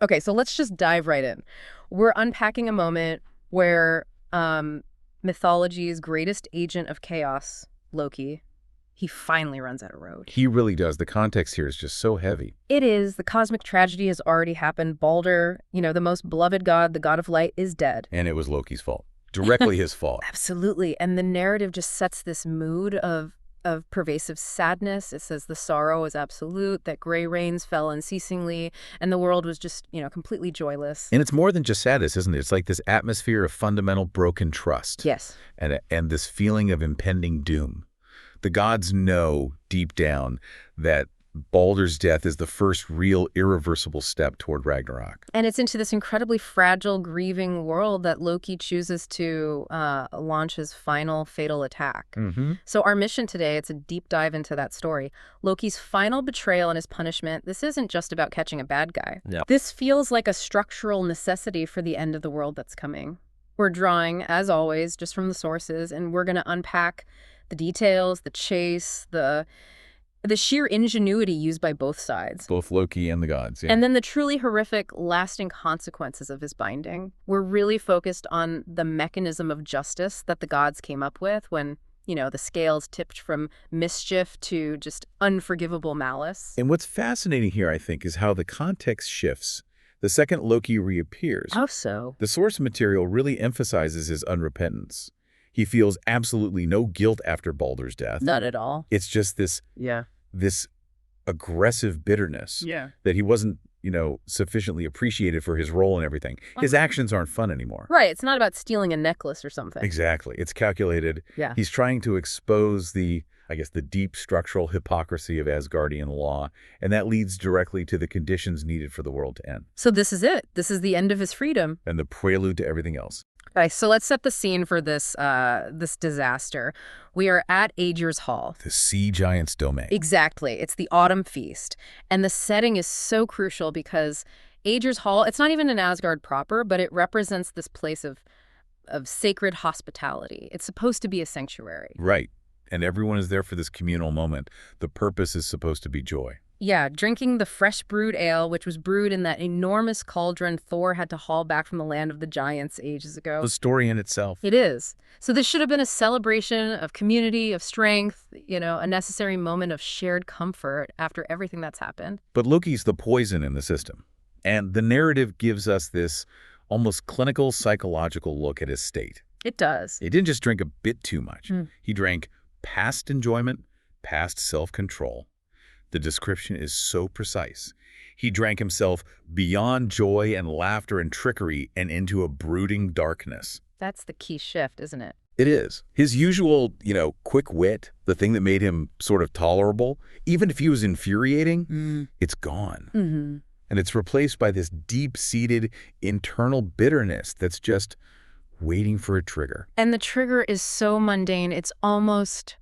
Okay, so let's just dive right in. We're unpacking a moment where mythology's greatest agent of chaos, Loki, he finally runs out of road. He really does. The context here is just so heavy. It is. The cosmic tragedy has already happened. Balder, the most beloved god, the god of light, is dead. And it was Loki's fault. Directly his fault. Absolutely. And the narrative just sets this mood of pervasive sadness. It says the sorrow is absolute, that gray rains fell unceasingly, and the world was just, completely joyless. And it's more than just sadness, isn't it? It's like this atmosphere of fundamental broken trust. Yes. And this feeling of impending doom. The gods know deep down that Balder's death is the first real irreversible step toward Ragnarok. And it's into this incredibly fragile, grieving world that Loki chooses to launch his final fatal attack. Mm-hmm. So our mission today, it's a deep dive into that story. Loki's final betrayal and his punishment, this isn't just about catching a bad guy. Yeah. This feels like a structural necessity for the end of the world that's coming. We're drawing, as always, just from the sources, and we're going to unpack the details, the chase, the sheer ingenuity used by both sides. Both Loki and the gods, yeah. And then the truly horrific, lasting consequences of his binding. We're really focused on the mechanism of justice that the gods came up with when, the scales tipped from mischief to just unforgivable malice. And what's fascinating here, I think, is how the context shifts. The second Loki reappears. How so? The source material really emphasizes his unrepentance. He feels absolutely no guilt after Balder's death. Not at all. It's just this aggressive bitterness that he wasn't, sufficiently appreciated for his role and everything. His actions aren't fun anymore. Right. It's not about stealing a necklace or something. Exactly. It's calculated. Yeah. He's trying to expose the deep structural hypocrisy of Asgardian law, and that leads directly to the conditions needed for the world to end. So this is it. This is the end of his freedom. And the prelude to everything else. Okay, so let's set the scene for this disaster. We are at Aegir's Hall. The sea giant's domain. Exactly. It's the autumn feast. And the setting is so crucial because Aegir's Hall, it's not even in Asgard proper, but it represents this place of sacred hospitality. It's supposed to be a sanctuary. Right. And everyone is there for this communal moment. The purpose is supposed to be joy. Yeah, drinking the fresh brewed ale, which was brewed in that enormous cauldron Thor had to haul back from the land of the giants ages ago. The story in itself. It is. So this should have been a celebration of community, of strength, a necessary moment of shared comfort after everything that's happened. But Loki's the poison in the system. And the narrative gives us this almost clinical psychological look at his state. It does. He didn't just drink a bit too much. He drank past enjoyment, past self-control. The description is so precise. He drank himself beyond joy and laughter and trickery and into a brooding darkness. That's the key shift, isn't it? It is. His usual, quick wit, the thing that made him sort of tolerable, even if he was infuriating, it's gone. Mm-hmm. And it's replaced by this deep-seated internal bitterness that's just waiting for a trigger. And the trigger is so mundane, it's almost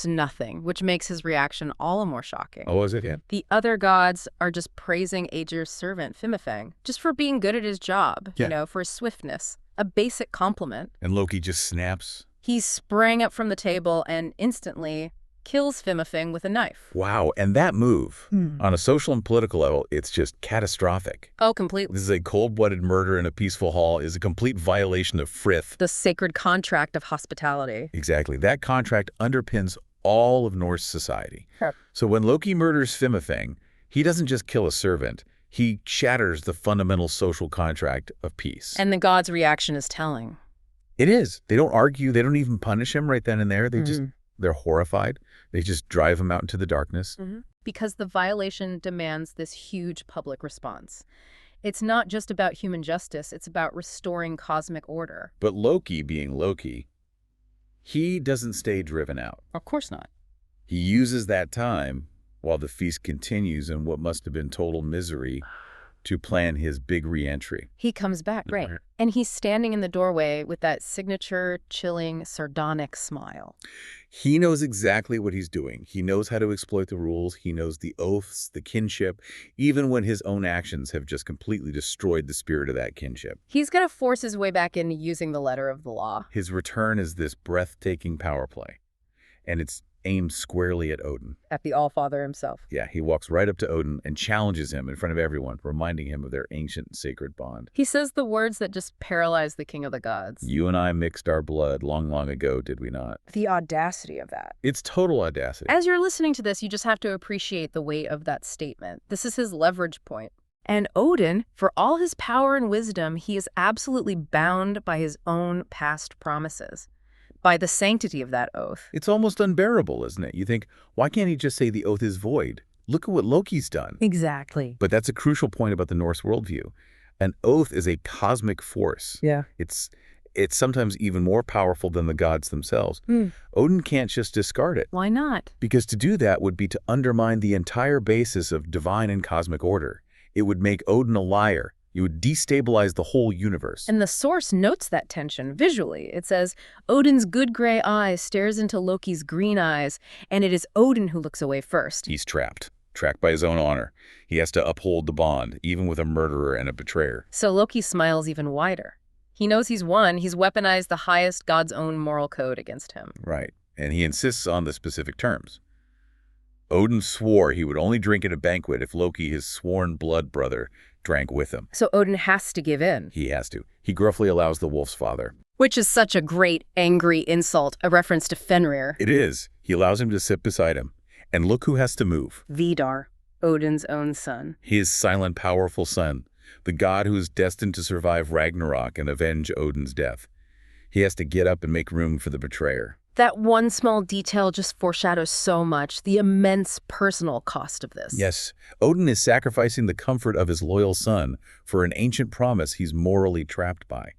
nothing, which makes his reaction all the more shocking. Oh, is it? Yeah. The other gods are just praising Aegir's servant, Fimifang, just for being good at his job, for his swiftness. A basic compliment. And Loki just snaps. He sprang up from the table and instantly kills Fimifang with a knife. Wow. And that move, on a social and political level, it's just catastrophic. Oh, completely. This is a cold-blooded murder in a peaceful hall, is a complete violation of Frith. The sacred contract of hospitality. Exactly. That contract underpins all of Norse society. Sure. So when Loki murders Fimifang, he doesn't just kill a servant. He shatters the fundamental social contract of peace. And the gods' reaction is telling. It is. They don't argue. They don't even punish him right then and there. They're horrified. They just drive him out into the darkness. Because the violation demands this huge public response. It's not just about human justice. It's about restoring cosmic order. But Loki, being Loki, he doesn't stay driven out. Of course not. He uses that time while the feast continues in what must have been total misery to plan his big re-entry. He comes back, right. And he's standing in the doorway with that signature, chilling, sardonic smile. He knows exactly what he's doing. He knows how to exploit the rules. He knows the oaths, the kinship, even when his own actions have just completely destroyed the spirit of that kinship. He's going to force his way back into using the letter of the law. His return is this breathtaking power play. and it's aimed squarely at Odin. At the Allfather himself. Yeah, he walks right up to Odin and challenges him in front of everyone, reminding him of their ancient sacred bond. He says the words that just paralyze the king of the gods. You and I mixed our blood long, long ago, did we not? The audacity of that. It's total audacity. As you're listening to this, you just have to appreciate the weight of that statement. This is his leverage point. And Odin, for all his power and wisdom, he is absolutely bound by his own past promises, by the sanctity of that oath. It's almost unbearable, isn't it? You think, why can't he just say the oath is void? Look at what Loki's done. Exactly. But that's a crucial point about the Norse worldview. An oath is a cosmic force. Yeah. It's sometimes even more powerful than the gods themselves. Odin can't just discard it. Why not? Because to do that would be to undermine the entire basis of divine and cosmic order. It would make Odin a liar. You would destabilize the whole universe. And the source notes that tension visually. It says, Odin's good gray eye stares into Loki's green eyes, and it is Odin who looks away first. He's trapped by his own honor. He has to uphold the bond, even with a murderer and a betrayer. So Loki smiles even wider. He knows he's won. He's weaponized the highest God's own moral code against him. Right, and he insists on the specific terms. Odin swore he would only drink at a banquet if Loki, his sworn blood brother, drank with him. So Odin has to give in. He has to. He gruffly allows the wolf's father. Which is such a great, angry insult, a reference to Fenrir. It is. He allows him to sit beside him. And look who has to move. Vidar, Odin's own son. His silent, powerful son, the god who is destined to survive Ragnarok and avenge Odin's death. He has to get up and make room for the betrayer. That one small detail just foreshadows so much, the immense personal cost of this. Yes, Odin is sacrificing the comfort of his loyal son for an ancient promise he's morally trapped by.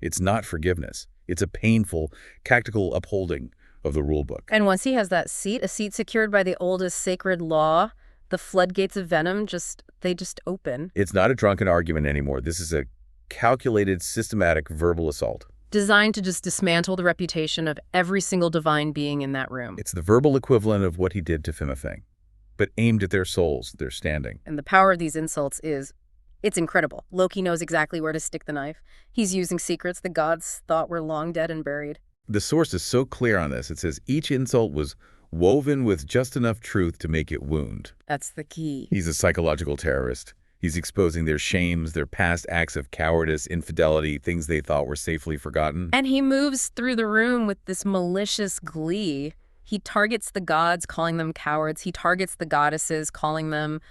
It's not forgiveness. It's a painful, tactical upholding of the rulebook. And once he has that seat, a seat secured by the oldest sacred law, the floodgates of venom just open. It's not a drunken argument anymore. This is a calculated, systematic verbal assault. Designed to just dismantle the reputation of every single divine being in that room. It's the verbal equivalent of what he did to Fimafeng, but aimed at their souls, their standing. And the power of these insults it's incredible. Loki knows exactly where to stick the knife. He's using secrets the gods thought were long dead and buried. The source is so clear on this. It says each insult was woven with just enough truth to make it wound. That's the key. He's a psychological terrorist. He's exposing their shames, their past acts of cowardice, infidelity, things they thought were safely forgotten. And he moves through the room with this malicious glee. He targets the gods, calling them cowards. He targets the goddesses, calling them,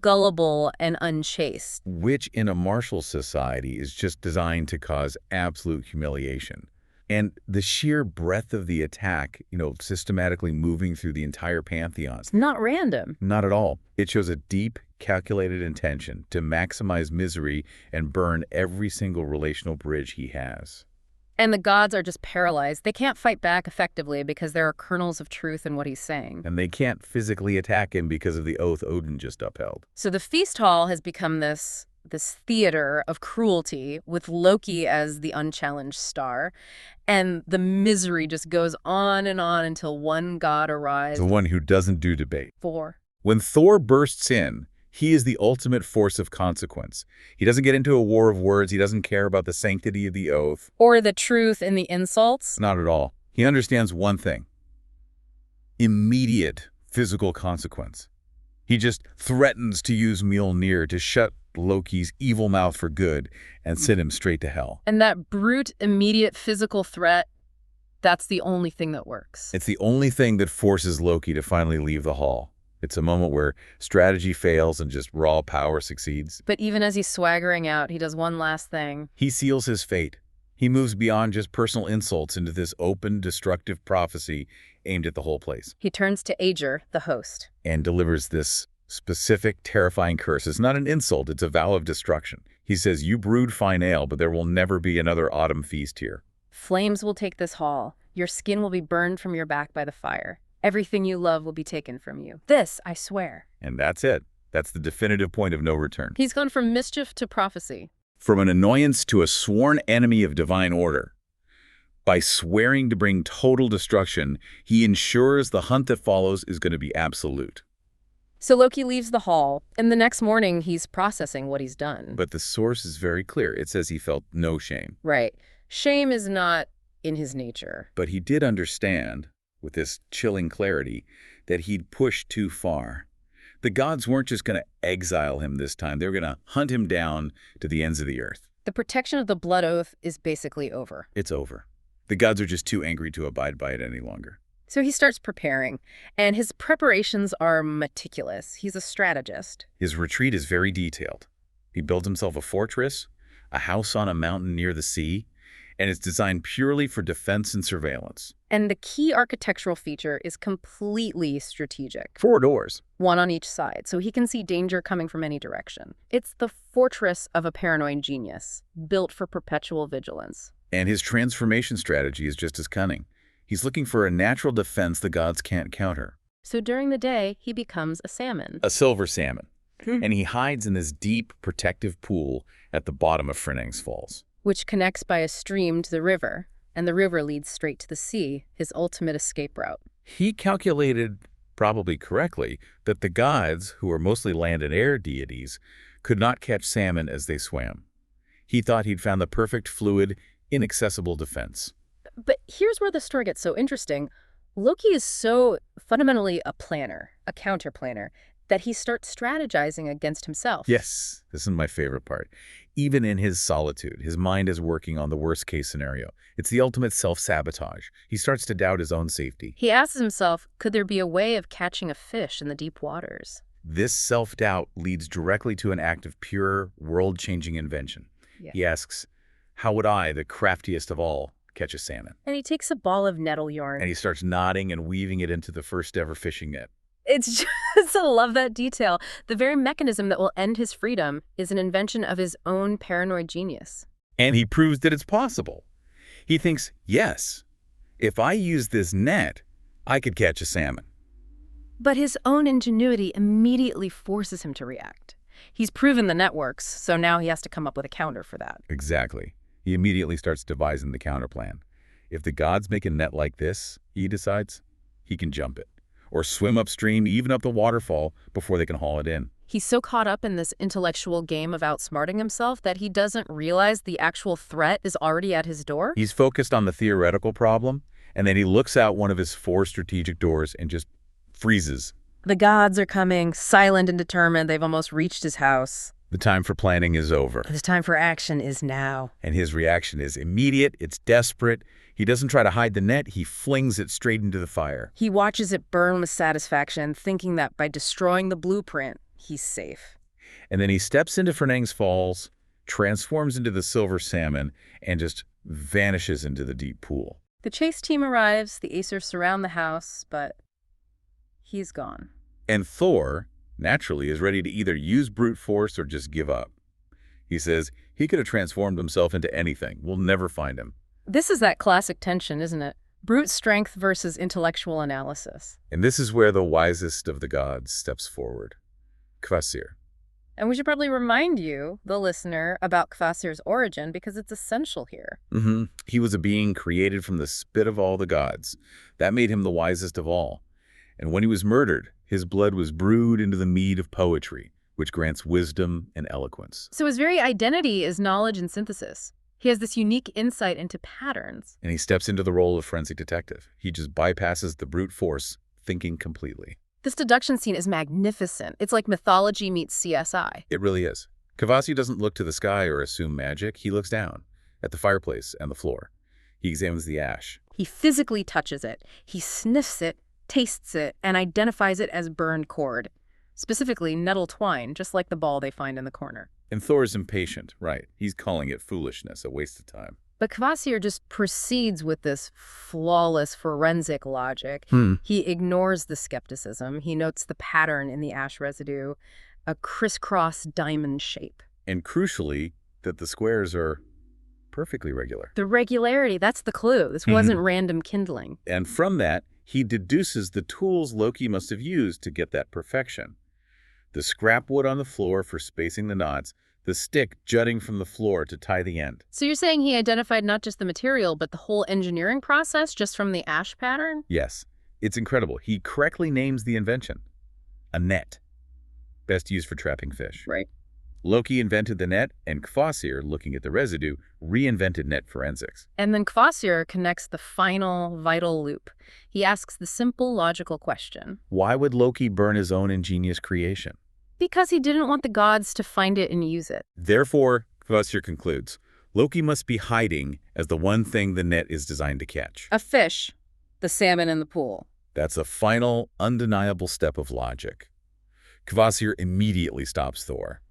gullible and unchaste. Which in a martial society is just designed to cause absolute humiliation. And the sheer breadth of the attack, systematically moving through the entire pantheon. It's not random. Not at all. It shows a deep, calculated intention to maximize misery and burn every single relational bridge he has. And the gods are just paralyzed. They can't fight back effectively because there are kernels of truth in what he's saying. And they can't physically attack him because of the oath Odin just upheld. So the feast hall has become this theater of cruelty with Loki as the unchallenged star. And the misery just goes on and on until one god arrives. The one who doesn't do debate. Thor. When Thor bursts in, he is the ultimate force of consequence. He doesn't get into a war of words. He doesn't care about the sanctity of the oath. Or the truth in the insults. Not at all. He understands one thing. Immediate physical consequence. He just threatens to use Mjolnir to shut Loki's evil mouth for good and send him straight to hell. And that brute, immediate physical threat, that's the only thing that works. It's the only thing that forces Loki to finally leave the hall. It's a moment where strategy fails and just raw power succeeds. But even as he's swaggering out, he does one last thing. He seals his fate. He moves beyond just personal insults into this open, destructive prophecy aimed at the whole place. He turns to Aegir, the host. And delivers this specific, terrifying curse. It's not an insult, it's a vow of destruction. He says, you brewed fine ale, but there will never be another autumn feast here. Flames will take this hall. Your skin will be burned from your back by the fire. Everything you love will be taken from you. This, I swear. And that's it. That's the definitive point of no return. He's gone from mischief to prophecy. From an annoyance to a sworn enemy of divine order. By swearing to bring total destruction, he ensures the hunt that follows is going to be absolute. So Loki leaves the hall, and the next morning he's processing what he's done. But the source is very clear. It says he felt no shame. Right. Shame is not in his nature. But he did understand with this chilling clarity that he'd pushed too far. The gods weren't just going to exile him this time. They were going to hunt him down to the ends of the earth. The protection of the blood oath is basically over. It's over. The gods are just too angry to abide by it any longer. So he starts preparing, and his preparations are meticulous. He's a strategist. His retreat is very detailed. He builds himself a fortress, a house on a mountain near the sea, and it's designed purely for defense and surveillance. And the key architectural feature is completely strategic. 4 doors. One on each side, so he can see danger coming from any direction. It's the fortress of a paranoid genius, built for perpetual vigilance. And his transformation strategy is just as cunning. He's looking for a natural defense the gods can't counter. So during the day, he becomes a salmon. A silver salmon. And he hides in this deep, protective pool at the bottom of Frennings's Falls, which connects by a stream to the river, and the river leads straight to the sea, his ultimate escape route. He calculated, probably correctly, that the gods, who are mostly land and air deities, could not catch salmon as they swam. He thought he'd found the perfect fluid, inaccessible defense. But here's where the story gets so interesting. Loki is so fundamentally a planner, a counter-planner, that he starts strategizing against himself. Yes, this is my favorite part. Even in his solitude, his mind is working on the worst-case scenario. It's the ultimate self-sabotage. He starts to doubt his own safety. He asks himself, could there be a way of catching a fish in the deep waters? This self-doubt leads directly to an act of pure, world-changing invention. Yeah. He asks, how would I, the craftiest of all, catch a salmon? And he takes a ball of nettle yarn. And he starts knotting and weaving it into the first-ever fishing net. It's just, I love that detail. The very mechanism that will end his freedom is an invention of his own paranoid genius. And he proves that it's possible. He thinks, yes, if I use this net, I could catch a salmon. But his own ingenuity immediately forces him to react. He's proven the net works, so now he has to come up with a counter for that. Exactly. He immediately starts devising the counterplan. If the gods make a net like this, he decides, he can jump it, or swim upstream, even up the waterfall, before they can haul it in. He's so caught up in this intellectual game of outsmarting himself that he doesn't realize the actual threat is already at his door. He's focused on the theoretical problem, and then he looks out one of his 4 strategic doors and just freezes. The gods are coming, silent and determined. They've almost reached his house. The time for planning is over. The time for action is now. And his reaction is immediate, it's desperate. He doesn't try to hide the net, he flings it straight into the fire. He watches it burn with satisfaction, thinking that by destroying the blueprint, he's safe. And then he steps into Frennings's Falls, transforms into the silver salmon, and just vanishes into the deep pool. The chase team arrives, the Aesir surround the house, but he's gone. And Thor, naturally, is ready to either use brute force or just give up. He says he could have transformed himself into anything. We'll never find him. This is that classic tension, isn't it? Brute strength versus intellectual analysis. And this is where the wisest of the gods steps forward. Kvasir. And we should probably remind you, the listener, about Kvasir's origin because it's essential here. He was a being created from the spit of all the gods. That made him the wisest of all. And when he was murdered, his blood was brewed into the mead of poetry, which grants wisdom and eloquence. So his very identity is knowledge and synthesis. He has this unique insight into patterns. And he steps into the role of forensic detective. He just bypasses the brute force, thinking completely. This deduction scene is magnificent. It's like mythology meets CSI. It really is. Kvasir doesn't look to the sky or assume magic. He looks down at the fireplace and the floor. He examines the ash. He physically touches it. He sniffs it, tastes it, and identifies it as burned cord. Specifically, nettle twine, just like the ball they find in the corner. And Thor's impatient, right? He's calling it foolishness, a waste of time. But Kvasir just proceeds with this flawless forensic logic. He ignores the skepticism. He notes the pattern in the ash residue, a crisscross diamond shape. And crucially, that the squares are perfectly regular. The regularity, that's the clue. This wasn't random kindling. And from that, he deduces the tools Loki must have used to get that perfection. The scrap wood on the floor for spacing the knots, the stick jutting from the floor to tie the end. So you're saying he identified not just the material, but the whole engineering process just from the ash pattern? Yes. It's incredible. He correctly names the invention. A net. Best used for trapping fish. Right. Loki invented the net, and Kvasir, looking at the residue, reinvented net forensics. And then Kvasir connects the final, vital loop. He asks the simple, logical question. Why would Loki burn his own ingenious creation? Because he didn't want the gods to find it and use it. Therefore, Kvasir concludes, Loki must be hiding as the one thing the net is designed to catch. A fish. The salmon in the pool. That's a final, undeniable step of logic. Kvasir immediately stops Thor.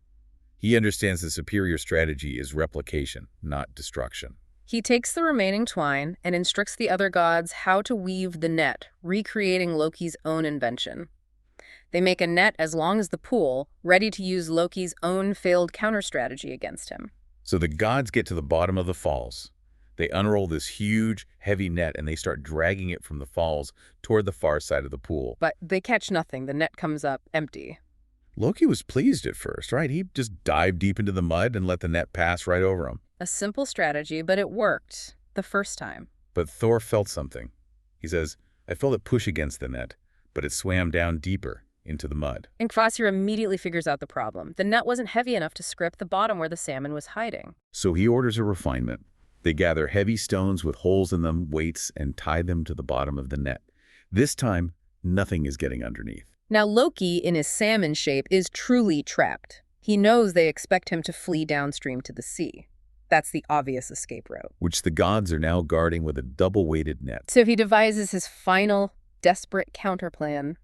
He understands the superior strategy is replication, not destruction. He takes the remaining twine and instructs the other gods how to weave the net, recreating Loki's own invention. They make a net as long as the pool, ready to use Loki's own failed counter-strategy against him. So the gods get to the bottom of the falls. They unroll this huge, heavy net and they start dragging it from the falls toward the far side of the pool. But they catch nothing. The net comes up empty. Loki was pleased at first, right? He just dived deep into the mud and let the net pass right over him. A simple strategy, but it worked the first time. But Thor felt something. He says, I felt it push against the net, but it swam down deeper into the mud. And Kvasir immediately figures out the problem. The net wasn't heavy enough to script the bottom where the salmon was hiding. So he orders a refinement. They gather heavy stones with holes in them, weights, and tie them to the bottom of the net. This time, nothing is getting underneath. Now Loki, in his salmon shape, is truly trapped. He knows they expect him to flee downstream to the sea. That's the obvious escape route. Which the gods are now guarding with a double-weighted net. So he devises his final, desperate counterplan.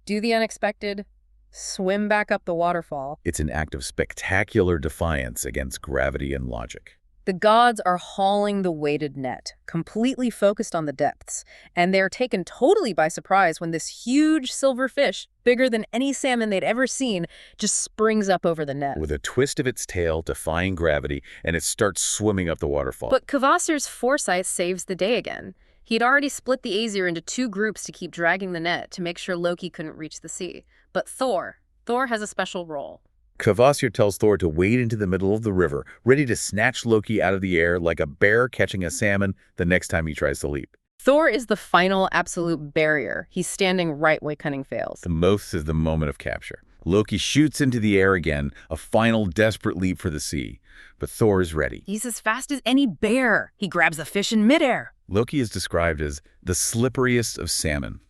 Do the unexpected, swim back up the waterfall. It's an act of spectacular defiance against gravity and logic. The gods are hauling the weighted net, completely focused on the depths, and they're taken totally by surprise when this huge silver fish, bigger than any salmon they'd ever seen, just springs up over the net. With a twist of its tail defying gravity, and it starts swimming up the waterfall. But Kvasir's foresight saves the day again. He'd already split the Aesir into two groups to keep dragging the net to make sure Loki couldn't reach the sea. But Thor has a special role. Kvasir tells Thor to wade into the middle of the river, ready to snatch Loki out of the air like a bear catching a salmon the next time he tries to leap. Thor is the final absolute barrier. He's standing right where cunning fails. The most is the moment of capture. Loki shoots into the air again, a final desperate leap for the sea. But Thor is ready. He's as fast as any bear. He grabs the fish in midair. Loki is described as the slipperiest of salmon.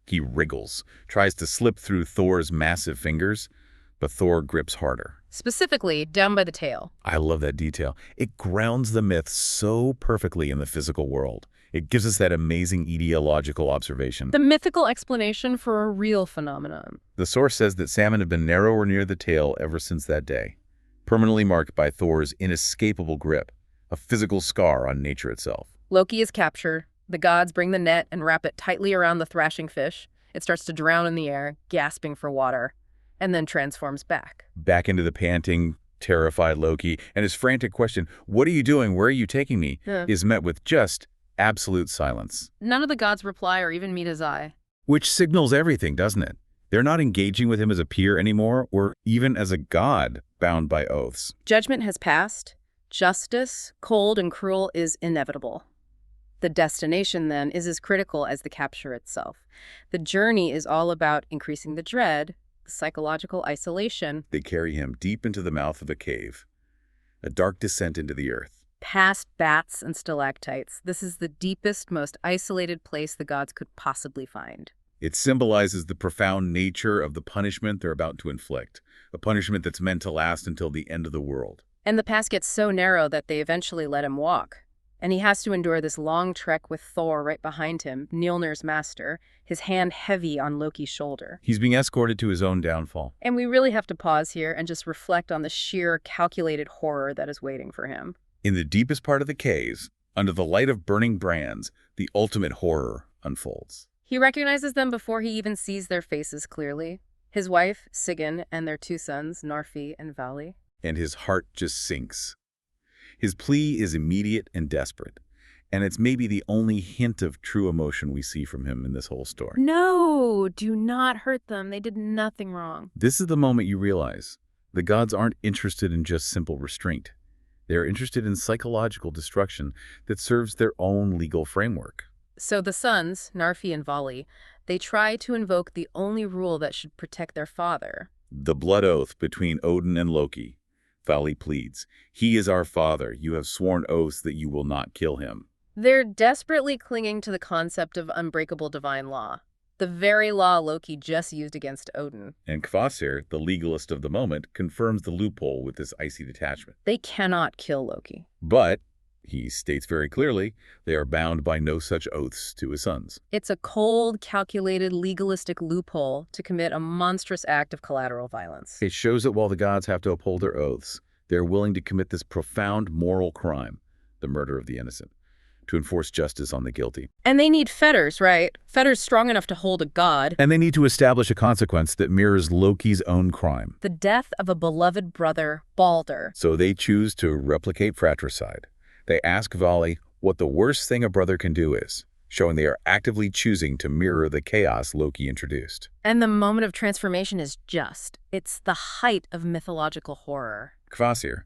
He wriggles, tries to slip through Thor's massive fingers, but Thor grips harder. Specifically, down by the tail. I love that detail. It grounds the myth so perfectly in the physical world. It gives us that amazing etiological observation. The mythical explanation for a real phenomenon. The source says that salmon have been narrower near the tail ever since that day, permanently marked by Thor's inescapable grip, a physical scar on nature itself. Loki is captured. The gods bring the net and wrap it tightly around the thrashing fish. It starts to drown in the air, gasping for water, and then transforms back. Back into the panting, terrified Loki, and his frantic question, "What are you doing? Where are you taking me?" is met with just absolute silence. None of the gods reply or even meet his eye. Which signals everything, doesn't it? They're not engaging with him as a peer anymore, or even as a god bound by oaths. Judgment has passed. Justice, cold and cruel, is inevitable. The destination, then, is as critical as the capture itself. The journey is all about increasing the dread, the psychological isolation. They carry him deep into the mouth of a cave, a dark descent into the earth. Past bats and stalactites, this is the deepest, most isolated place the gods could possibly find. It symbolizes the profound nature of the punishment they're about to inflict, a punishment that's meant to last until the end of the world. And the pass gets so narrow that they eventually let him walk. And he has to endure this long trek with Thor right behind him, Mjolnir's master, his hand heavy on Loki's shoulder. He's being escorted to his own downfall. And we really have to pause here and just reflect on the sheer, calculated horror that is waiting for him. In the deepest part of the caves, under the light of burning brands, the ultimate horror unfolds. He recognizes them before he even sees their faces clearly. His wife, Sigyn, and their two sons, Narfi and Vali. And his heart just sinks. His plea is immediate and desperate, and it's maybe the only hint of true emotion we see from him in this whole story. No, do not hurt them. They did nothing wrong. This is the moment you realize the gods aren't interested in just simple restraint. They're interested in psychological destruction that serves their own legal framework. So the sons, Narfi and Vali, they try to invoke the only rule that should protect their father, The blood oath between Odin and Loki. Vali pleads, "He is our father. You have sworn oaths that you will not kill him." They're desperately clinging to the concept of unbreakable divine law, the very law Loki just used against Odin. And Kvasir, the legalist of the moment, confirms the loophole with this icy detachment. They cannot kill Loki. But, he states very clearly, they are bound by no such oaths to his sons. It's a cold, calculated, legalistic loophole to commit a monstrous act of collateral violence. It shows that while the gods have to uphold their oaths, they're willing to commit this profound moral crime, the murder of the innocent, to enforce justice on the guilty. And they need fetters, right? Fetters strong enough to hold a god. And they need to establish a consequence that mirrors Loki's own crime. The death of a beloved brother, Balder. So they choose to replicate fratricide. They ask Vali what the worst thing a brother can do is, showing they are actively choosing to mirror the chaos Loki introduced. And the moment of transformation is just. It's the height of mythological horror. Kvasir,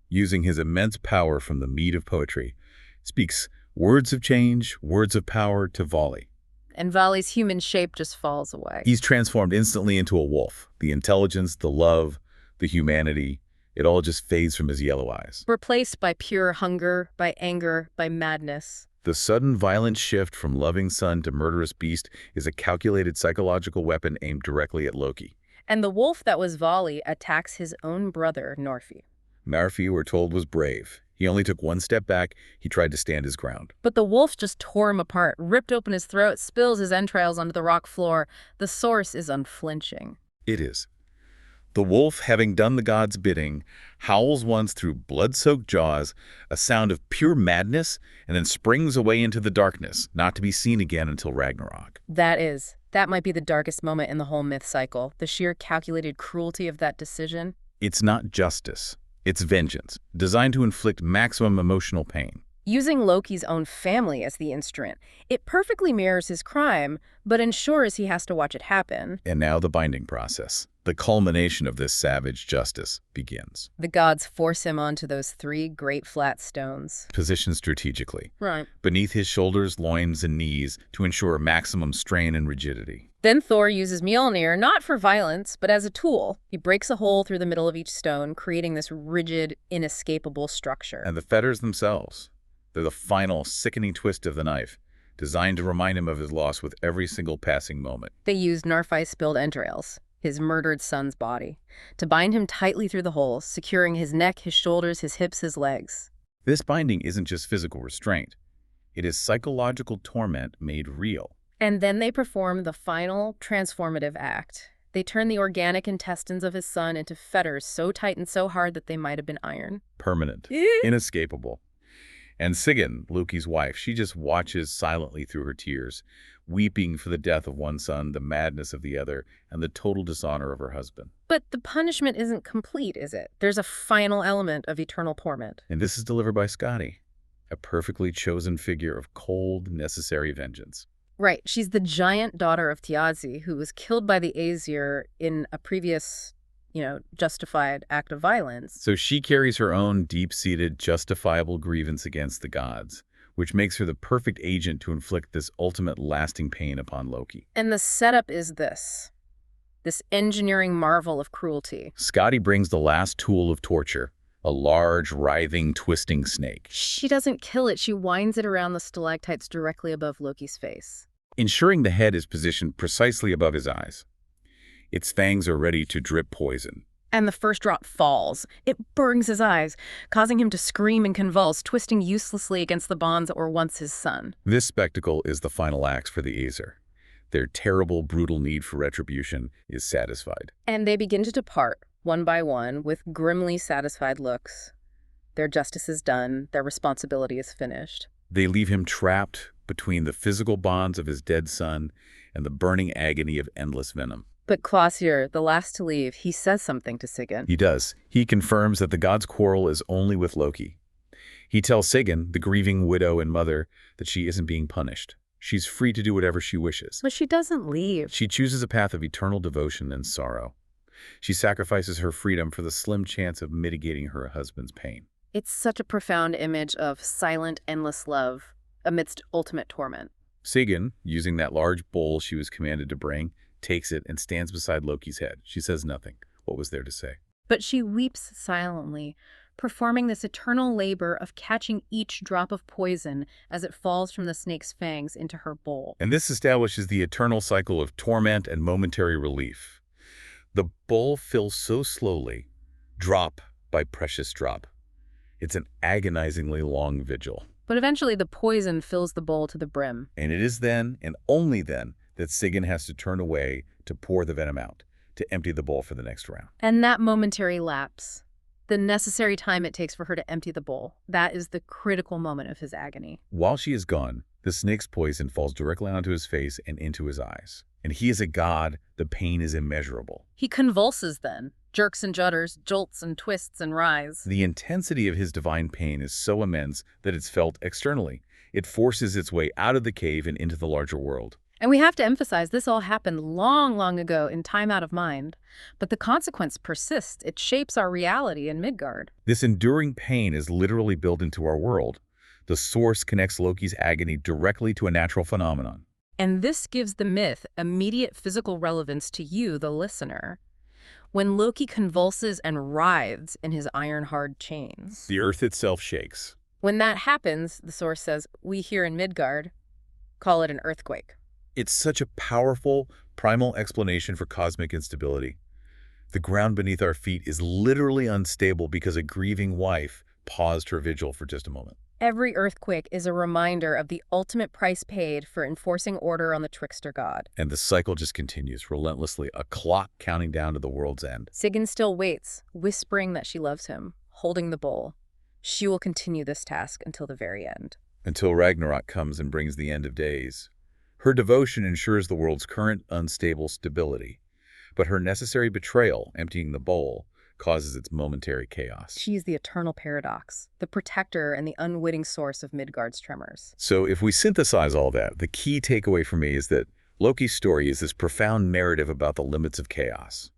using his immense power from the mead of poetry, speaks words of change, words of power to Vali. And Vali's human shape just falls away. He's transformed instantly into a wolf. The intelligence, the love, the humanity, it all just fades from his yellow eyes. Replaced by pure hunger, by anger, by madness. The sudden violent shift from loving son to murderous beast is a calculated psychological weapon aimed directly at Loki. And the wolf that was Vali attacks his own brother, Norfi. Narfi, we're told, was brave. He only took one step back. He tried to stand his ground. But the wolf just tore him apart, ripped open his throat, spills his entrails onto the rock floor. The source is unflinching. It is. The wolf, having done the god's bidding, howls once through blood-soaked jaws, a sound of pure madness, and then springs away into the darkness, not to be seen again until Ragnarok. That might be the darkest moment in the whole myth cycle, the sheer calculated cruelty of that decision. It's not justice. It's vengeance, designed to inflict maximum emotional pain. Using Loki's own family as the instrument, it perfectly mirrors his crime, but ensures he has to watch it happen. And now the binding process, the culmination of this savage justice, begins. The gods force him onto those 3 great flat stones. Positioned strategically. Right. Beneath his shoulders, loins, and knees to ensure maximum strain and rigidity. Then Thor uses Mjolnir, not for violence, but as a tool. He breaks a hole through the middle of each stone, creating this rigid, inescapable structure. And the fetters themselves, they're the final, sickening twist of the knife, designed to remind him of his loss with every single passing moment. They used Narfi's spilled entrails, his murdered son's body, to bind him tightly through the holes, securing his neck, his shoulders, his hips, his legs. This binding isn't just physical restraint. It is psychological torment made real. And then they perform the final transformative act. They turn the organic intestines of his son into fetters so tight and so hard that they might have been iron. Permanent. Inescapable. And Sigyn, Loki's wife, she just watches silently through her tears, weeping for the death of one son, the madness of the other, and the total dishonor of her husband. But the punishment isn't complete, is it? There's a final element of eternal torment. And this is delivered by Skadi, a perfectly chosen figure of cold, necessary vengeance. Right. She's the giant daughter of Thiazi, who was killed by the Aesir in a previous, justified act of violence. So she carries her own deep-seated, justifiable grievance against the gods, which makes her the perfect agent to inflict this ultimate lasting pain upon Loki. And the setup is this engineering marvel of cruelty. Skadi brings the last tool of torture, a large, writhing, twisting snake. She doesn't kill it. She winds it around the stalactites directly above Loki's face, ensuring the head is positioned precisely above his eyes. Its fangs are ready to drip poison. And the first drop falls. It burns his eyes, causing him to scream and convulse, twisting uselessly against the bonds that were once his son. This spectacle is the final act for the Aesir. Their terrible, brutal need for retribution is satisfied. And they begin to depart, one by one, with grimly satisfied looks. Their justice is done. Their responsibility is finished. They leave him trapped between the physical bonds of his dead son and the burning agony of endless venom. But Kvasir, the last to leave, he says something to Sigyn. He does. He confirms that the god's quarrel is only with Loki. He tells Sigyn, the grieving widow and mother, that she isn't being punished. She's free to do whatever she wishes. But she doesn't leave. She chooses a path of eternal devotion and sorrow. She sacrifices her freedom for the slim chance of mitigating her husband's pain. It's such a profound image of silent, endless love amidst ultimate torment. Sigyn, using that large bowl she was commanded to bring, takes it, and stands beside Loki's head. She says nothing. What was there to say? But she weeps silently, performing this eternal labor of catching each drop of poison as it falls from the snake's fangs into her bowl. And this establishes the eternal cycle of torment and momentary relief. The bowl fills so slowly, drop by precious drop. It's an agonizingly long vigil. But eventually the poison fills the bowl to the brim. And it is then, and only then, that Sigyn has to turn away to pour the venom out, to empty the bowl for the next round. And that momentary lapse, the necessary time it takes for her to empty the bowl, that is the critical moment of his agony. While she is gone, the snake's poison falls directly onto his face and into his eyes. And he is a god, the pain is immeasurable. He convulses then, jerks and judders, jolts and twists and writhes. The intensity of his divine pain is so immense that it's felt externally. It forces its way out of the cave and into the larger world. And we have to emphasize this all happened long, long ago in time out of mind. But the consequence persists. It shapes our reality in Midgard. This enduring pain is literally built into our world. The source connects Loki's agony directly to a natural phenomenon. And this gives the myth immediate physical relevance to you, the listener. When Loki convulses and writhes in his iron-hard chains. The earth itself shakes. When that happens, the source says, we here in Midgard call it an earthquake. It's such a powerful, primal explanation for cosmic instability. The ground beneath our feet is literally unstable because a grieving wife paused her vigil for just a moment. Every earthquake is a reminder of the ultimate price paid for enforcing order on the trickster god. And the cycle just continues relentlessly, a clock counting down to the world's end. Sigyn still waits, whispering that she loves him, holding the bowl. She will continue this task until the very end. Until Ragnarok comes and brings the end of days. Her devotion ensures the world's current unstable stability. But her necessary betrayal, emptying the bowl, causes its momentary chaos. She's the eternal paradox, the protector and the unwitting source of Midgard's tremors. So if we synthesize all that, the key takeaway for me is that Loki's story is this profound narrative about the limits of chaos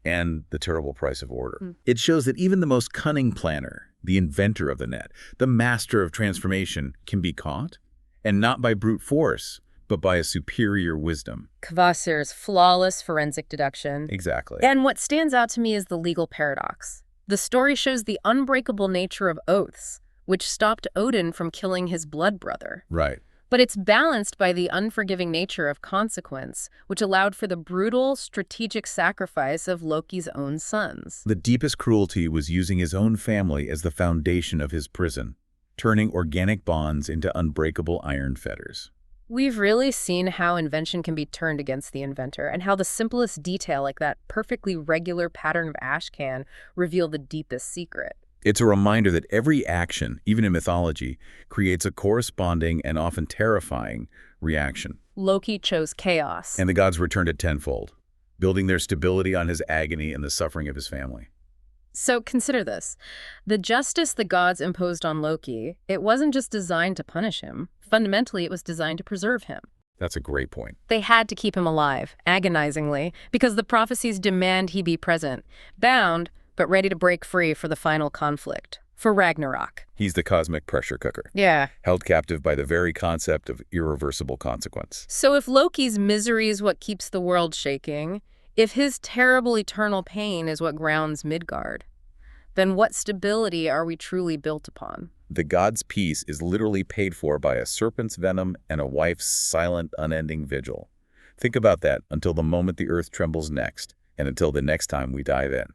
and the terrible price of order. It shows that even the most cunning planner, the inventor of the net, the master of transformation, can be caught, and not by brute force, but by a superior wisdom. Kvasir's flawless forensic deduction. Exactly. And what stands out to me is the legal paradox. The story shows the unbreakable nature of oaths, which stopped Odin from killing his blood brother. Right. But it's balanced by the unforgiving nature of consequence, which allowed for the brutal, strategic sacrifice of Loki's own sons. The deepest cruelty was using his own family as the foundation of his prison, turning organic bonds into unbreakable iron fetters. We've really seen how invention can be turned against the inventor, and how the simplest detail like that perfectly regular pattern of ash can reveal the deepest secret. It's a reminder that every action, even in mythology, creates a corresponding and often terrifying reaction. Loki chose chaos. And the gods returned it tenfold, building their stability on his agony and the suffering of his family. So consider this. The justice the gods imposed on Loki, it wasn't just designed to punish him. Fundamentally, it was designed to preserve him. That's a great point. They had to keep him alive, agonizingly, because the prophecies demand he be present, bound, but ready to break free for the final conflict, for Ragnarok. He's the cosmic pressure cooker. Yeah. Held captive by the very concept of irreversible consequence. So if Loki's misery is what keeps the world shaking, if his terrible eternal pain is what grounds Midgard, then what stability are we truly built upon? The god's peace is literally paid for by a serpent's venom and a wife's silent, unending vigil. Think about that until the moment the earth trembles next, and until the next time we dive in.